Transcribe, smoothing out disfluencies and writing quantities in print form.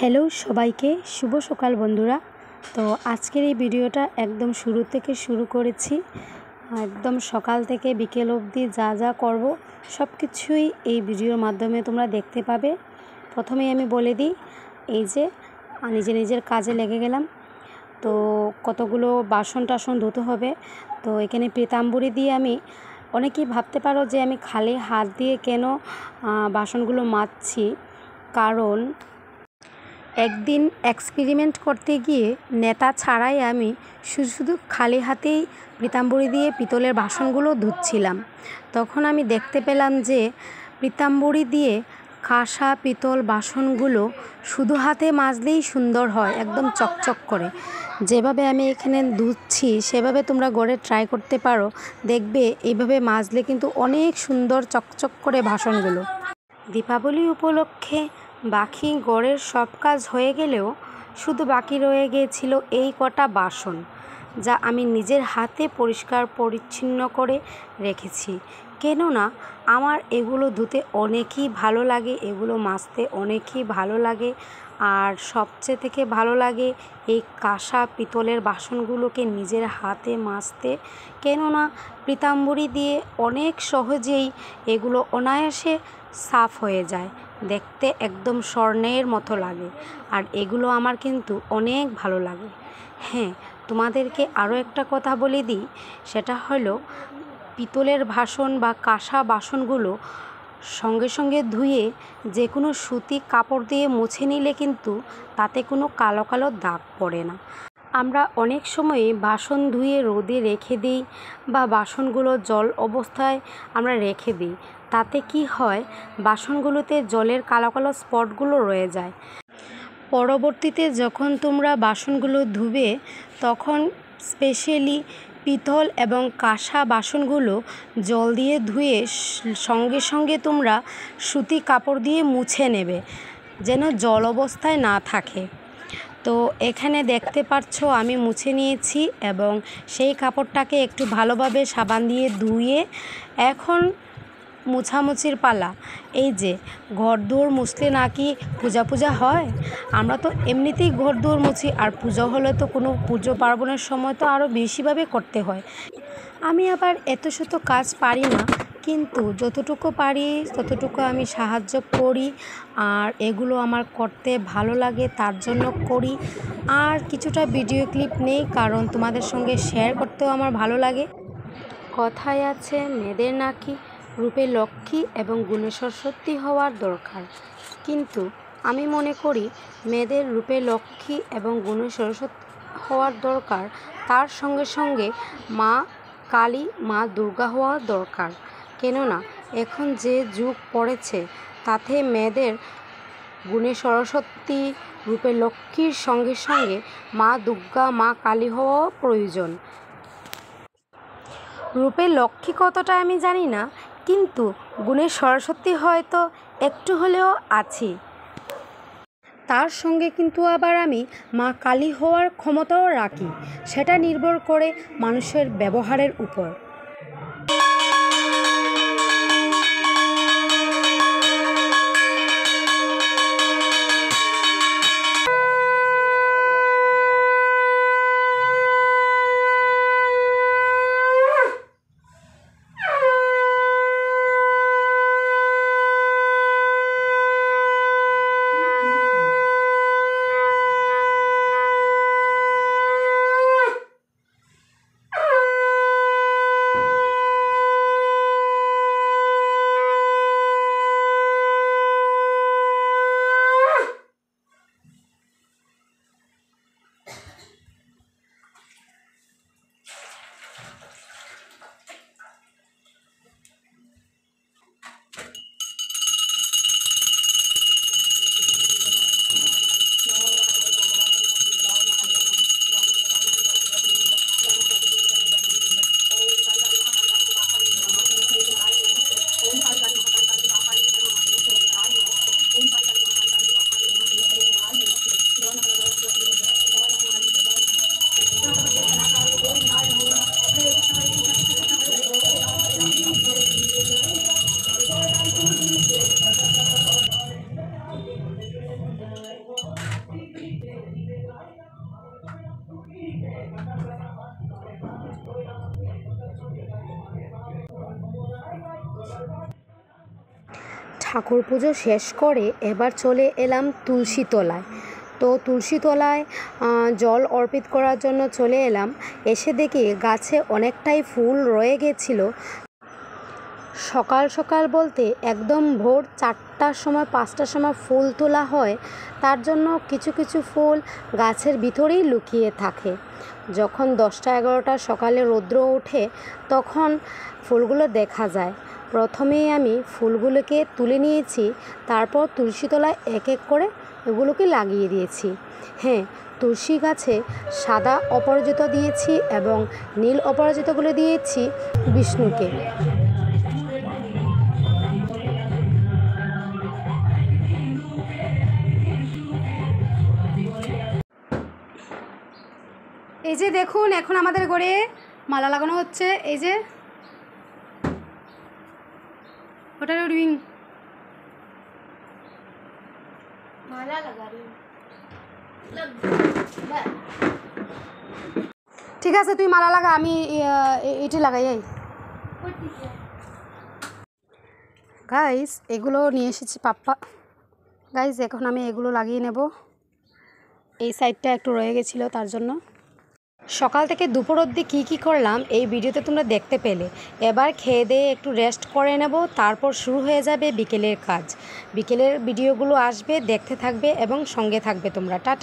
Hello সবাইকে শুভ সকাল বন্ধুরা। তো আজকের এই ভিডিওটা একদম শুরু থেকে শুরু করেছি। একদম সকাল থেকে বিকেল অবধি যা যা করব সব কিছুই এই ভিডিওর মাধ্যমে তোমরা দেখতে পাবে। প্রথমেই আমি বলে দিই, এই যে নিজের কাজে লেগে গেলাম। তো কতগুলো বাসন টাসন ধুতে হবে। তো এখানে পীতাম্বরী দিয়ে আমি, অনেকেই ভাবতে পারো যে আমি খালি হাত দিয়ে কেন বাসনগুলো মাজছি, কারণ একদিন এক্সপেরিমেন্ট করতে গিয়ে নেতা ছাড়াই আমি শুধু খালি হাতেই পীতাম্বরী দিয়ে পিতলের বাসনগুলো ধুচ্ছিলাম। তখন আমি দেখতে পেলাম যে পীতাম্বরী দিয়ে কাঁসা পিতল বাসনগুলো শুধু হাতে মাজলেই সুন্দর হয়, একদম চকচক করে। যেভাবে আমি এখানে ধুচ্ছি সেভাবে তোমরা ঘরে ট্রাই করতে পারো, দেখবে এইভাবে মাজলে কিন্তু অনেক সুন্দর চকচক করে বাসনগুলো। দীপাবলি উপলক্ষে বাকি ঘরের সব কাজ হয়ে গেলেও শুধু বাকি রয়ে গিয়েছিল এই কটা বাসন, যা আমি নিজের হাতে পরিষ্কার পরিচ্ছন্ন করে রেখেছি। কেননা আমার এগুলো ধুতে অনেকই ভালো লাগে, এগুলো মাজতে অনেকই ভালো লাগে। আর সবচেয়ে থেকে ভালো লাগে এই কাঁসা পিতলের বাসনগুলোকে নিজের হাতে মাজতে। কেননা পীতাম্বরী দিয়ে অনেক সহজেই এগুলো অনায়াসে সাফ হয়ে যায়, দেখতে একদম স্বর্ণের মতো লাগে। আর এগুলো আমার কিন্তু অনেক ভালো লাগে। হ্যাঁ, তোমাদেরকে আরও একটা কথা বলে দিই, সেটা হলো পিতলের বাসন বা কাঁসা বাসনগুলো সঙ্গে সঙ্গে ধুয়ে যে কোনো সুতি কাপড় দিয়ে মুছে নিলে কিন্তু তাতে কোনো কালো কালো দাগ পড়ে না। আমরা অনেক সময় বাসন ধুয়ে রোদে রেখে দিই বা বাসনগুলো জল অবস্থায় আমরা রেখে দিই। তাতে কি হয়, বাসনগুলোতে জলের কালো কালো স্পটগুলো রয়ে যায়। পরবর্তীতে যখন তোমরা বাসনগুলো ধুবে, তখন স্পেশালি পিতল এবং কাঁসা বাসনগুলো জল দিয়ে ধুয়ে সঙ্গে সঙ্গে তোমরা সুতি কাপড় দিয়ে মুছে নেবে, যেন জল অবস্থায় না থাকে। তো এখানে দেখতে পাচ্ছ আমি মুছে নিয়েছি এবং সেই কাপড়টাকে একটু ভালোভাবে সাবান দিয়ে ধুয়ে এখন মুছামুছির পালা। এই যে ঘর দুয়ার মুছলে নাকি পূজা হয়, আমরা তো এমনিতেই ঘর দুয়ার মুছি, আর পুজো হলে তো কোনো পুজো পার্বণের সময় তো আরও বেশিভাবে করতে হয়। আমি আবার এত শত কাজ পারি না, কিন্তু যতটুকু পারি ততটুকু আমি সাহায্য করি। আর এগুলো আমার করতে ভালো লাগে, তার জন্য করি। আর কিছুটা ভিডিও ক্লিপ নেই, কারণ তোমাদের সঙ্গে শেয়ার করতেও আমার ভালো লাগে। কথায় আছে, মেয়েদের নাকি রূপে লক্ষ্মী এবং গুণে সরস্বতী হওয়ার দরকার। কিন্তু আমি মনে করি মেয়েদের রূপে লক্ষ্মী এবং গুণে সরস্বতী হওয়ার দরকার, তার সঙ্গে সঙ্গে মা কালী মা দুর্গা হওয়া দরকার। কেননা এখন যে যুগ পড়েছে, তাতে মেয়েদের গুণে সরস্বতী রূপে লক্ষ্মীর সঙ্গে সঙ্গে মা দুর্গা মা কালী হওয়াও প্রয়োজন। রূপে লক্ষ্মী কতটা আমি জানি না, কিন্তু গুণে সরস্বতী হয়তো একটু হলেও আছি। তার সঙ্গে কিন্তু আবার আমি মা কালী হওয়ার ক্ষমতাও রাখি, সেটা নির্ভর করে মানুষের ব্যবহারের উপর। ঠাকুর পুজো শেষ করে এবার চলে এলাম তুলসী তলায়। তো তুলসী তলায় জল অর্পিত করার জন্য চলে এলাম। এসে দেখি গাছে অনেকটাই ফুল রয়ে গেছিলো। সকাল সকাল বলতে একদম ভোর 4টার সময় 5টার সময় ফুল তোলা হয়, তার জন্য কিছু কিছু ফুল গাছের ভিতরেই লুকিয়ে থাকে। যখন 10টা-11টা সকালে রৌদ্র ওঠে তখন ফুলগুলো দেখা যায়। প্রথমেই আমি ফুলগুলোকে তুলে নিয়েছি, তারপর তুলসী তলায় এক এক করে এগুলোকে লাগিয়ে দিয়েছি। হ্যাঁ, তুলসী গাছে সাদা অপরাজিতা দিয়েছি এবং নীল অপরাজিতাগুলো দিয়েছি বিষ্ণুকে। এই যে দেখুন, এখন আমাদের ঘরে মালা লাগানো হচ্ছে। এই যে ওটা উঠবিন, মালা লাগাবি। ঠিক আছে, তুই মালা লাগা, আমি এটি লাগাই। গাইস, এগুলো নিয়ে এসেছি পাপ্পা। গাইস, এখন আমি এগুলো লাগিয়ে নেব। এই সাইডটা একটু রয়ে গেছিলো, তার জন্য। সকাল থেকে দুপুর অবধি কী করলাম এই ভিডিওতে তোমরা দেখতে পেলে। এবার খেয়ে দিয়ে একটু রেস্ট করে নেব, তারপর শুরু হয়ে যাবে বিকেলের কাজ। বিকেলের ভিডিওগুলো আসবে, দেখতে থাকবে এবং সঙ্গে থাকবে তোমরা। টাটা।